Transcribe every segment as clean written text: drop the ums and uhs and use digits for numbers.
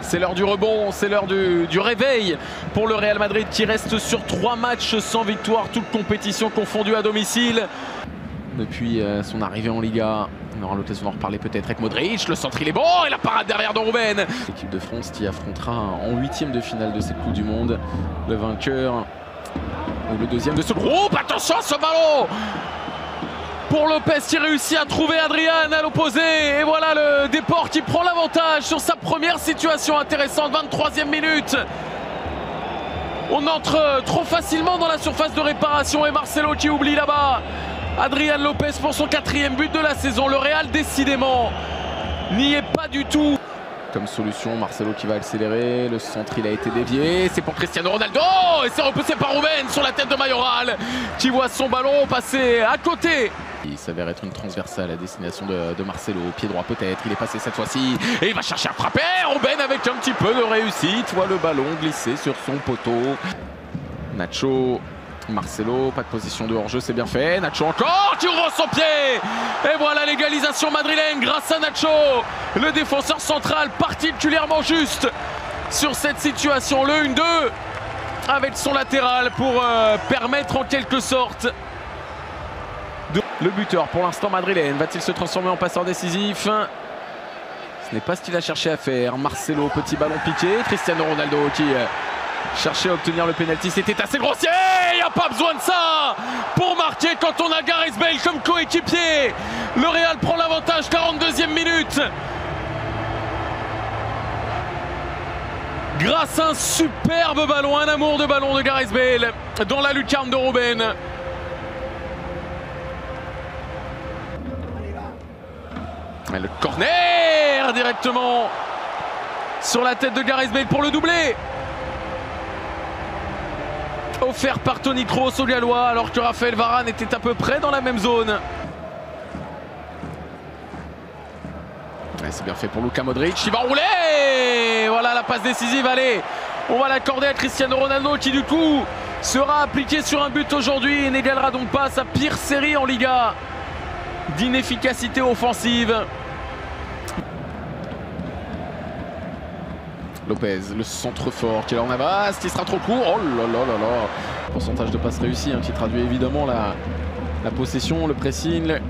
C'est l'heure du rebond, c'est l'heure du réveil pour le Real Madrid qui reste sur 3 matchs sans victoire, toutes compétitions confondues à domicile. Depuis son arrivée en Liga, on aura l'occasion d'en reparler peut-être avec Modric. Le centre il est bon et la parade derrière de Ruben. L'équipe de France qui affrontera en 8e de finale de cette Coupe du Monde le vainqueur ou le deuxième de ce groupe. Attention à ce ballon pour Lopez qui réussit à trouver Adrian à l'opposé. Et voilà le Depor qui prend l'avantage sur sa première situation intéressante. 23e minute. On entre trop facilement dans la surface de réparation et Marcelo qui oublie là-bas Adrian Lopez pour son 4e but de la saison. Le Real décidément n'y est pas du tout. Comme solution, Marcelo qui va accélérer, le centre il a été dévié, c'est pour Cristiano Ronaldo et c'est repoussé par Ruben sur la tête de Mayoral qui voit son ballon passer à côté. Il s'avère être une transversale à destination de Marcelo, pied droit peut-être, il est passé cette fois-ci et il va chercher à frapper. Ruben avec un petit peu de réussite, voit le ballon glisser sur son poteau. Nacho, Marcelo, pas de position de hors-jeu, c'est bien fait. Nacho encore, qui ouvre son pied. Et voilà l'égalisation madrilène grâce à Nacho. Le défenseur central particulièrement juste sur cette situation. Le 1-2 avec son latéral pour permettre en quelque sorte... Le buteur pour l'instant madrilène, va-t-il se transformer en passeur décisif? Ce n'est pas ce qu'il a cherché à faire. Marcelo, petit ballon piqué. Cristiano Ronaldo qui... chercher à obtenir le pénalty, c'était assez grossier. Il n'y a pas besoin de ça pour marquer quand on a Gareth Bale comme coéquipier. Le Real prend l'avantage, 42e minute. Grâce à un superbe ballon, un amour de ballon de Gareth Bale dans la lucarne de Ruben. Et le corner directement sur la tête de Gareth Bale pour le doublé. Offert par Toni Kroos au Gallois alors que Raphaël Varane était à peu près dans la même zone. C'est bien fait pour Luka Modric, il va rouler. Voilà la passe décisive, allez, on va l'accorder à Cristiano Ronaldo qui du coup sera appliqué sur un but aujourd'hui et n'égalera donc pas sa pire série en Liga d'inefficacité offensive. Lopez, le centre fort, qui est là en avance, qui sera trop court. Oh là là là là. Pourcentage de passes réussies, qui traduit évidemment la possession, le pressing.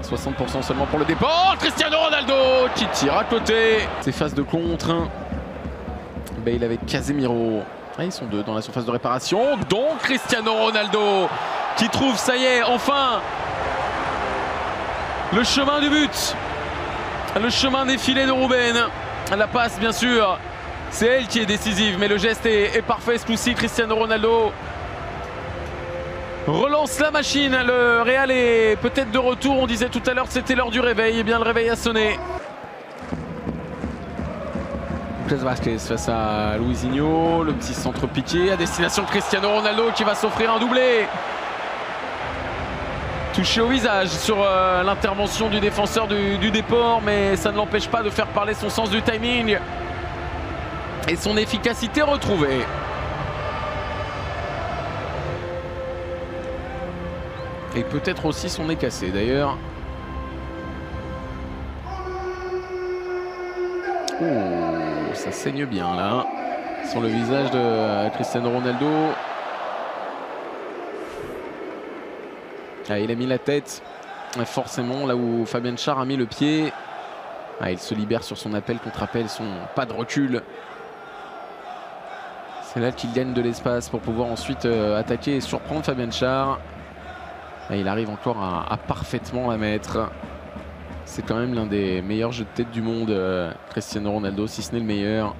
60% seulement pour le départ. Cristiano Ronaldo qui tire à côté. Ces phases de contre. Bale avec Casemiro. Ah, ils sont deux dans la surface de réparation. Donc Cristiano Ronaldo qui trouve, ça y est, enfin, le chemin du but. Le chemin défilé de Ruben. La passe, bien sûr. C'est elle qui est décisive, mais le geste est parfait ce coup-ci. Cristiano Ronaldo relance la machine. Le Real est peut-être de retour. On disait tout à l'heure que c'était l'heure du réveil. Eh bien, le réveil a sonné. Lucas Vázquez face à Luisinho. Le petit centre piqué à destination de Cristiano Ronaldo qui va s'offrir un doublé. Touché au visage sur l'intervention du défenseur du Depor, mais ça ne l'empêche pas de faire parler son sens du timing et son efficacité retrouvée. Et peut-être aussi son nez cassé d'ailleurs. Oh, ça saigne bien là, sur le visage de Cristiano Ronaldo. Ah, il a mis la tête forcément là où Fabian Schär a mis le pied. Ah, il se libère sur son appel contre appel, son pas de recul. C'est là qu'il gagne de l'espace pour pouvoir ensuite attaquer et surprendre Fabian Schär. Ah, il arrive encore à parfaitement la mettre. C'est quand même l'un des meilleurs jeux de tête du monde, Cristiano Ronaldo, si ce n'est le meilleur.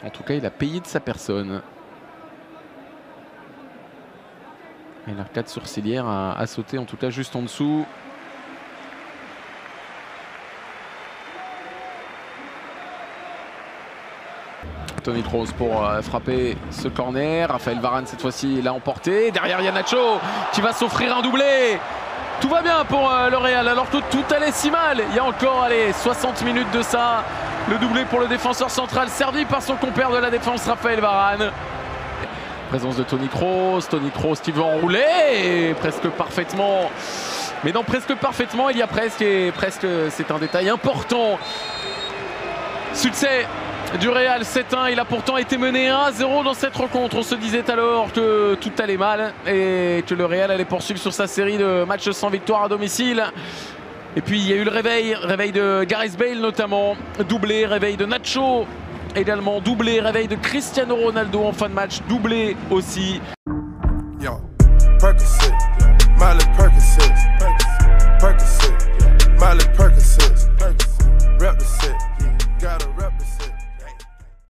En tout cas, il a payé de sa personne. Et l'arcade sourcilière a sauté, en tout cas juste en dessous. Toni Kroos pour frapper ce corner. Raphaël Varane cette fois-ci l'a emporté. Derrière, il y a Nacho qui va s'offrir un doublé. Tout va bien pour le Real alors que tout allait si mal. Il y a encore 60 minutes de ça. Le doublé pour le défenseur central servi par son compère de la défense Raphaël Varane. présence de Toni Kroos qui veut enrouler et presque parfaitement. Mais non, presque parfaitement, il y a presque, et presque c'est un détail important. Succès du Real 7-1, il a pourtant été mené 1-0 dans cette rencontre. On se disait alors que tout allait mal et que le Real allait poursuivre sur sa série de matchs sans victoire à domicile. Et puis il y a eu le réveil de Gareth Bale notamment, doublé, réveil de Nacho également, doublé, réveil de Cristiano Ronaldo en fin de match, doublé aussi. Yo, Percocet, Miley Percocet, Percocet, Miley Percocet, rep the set.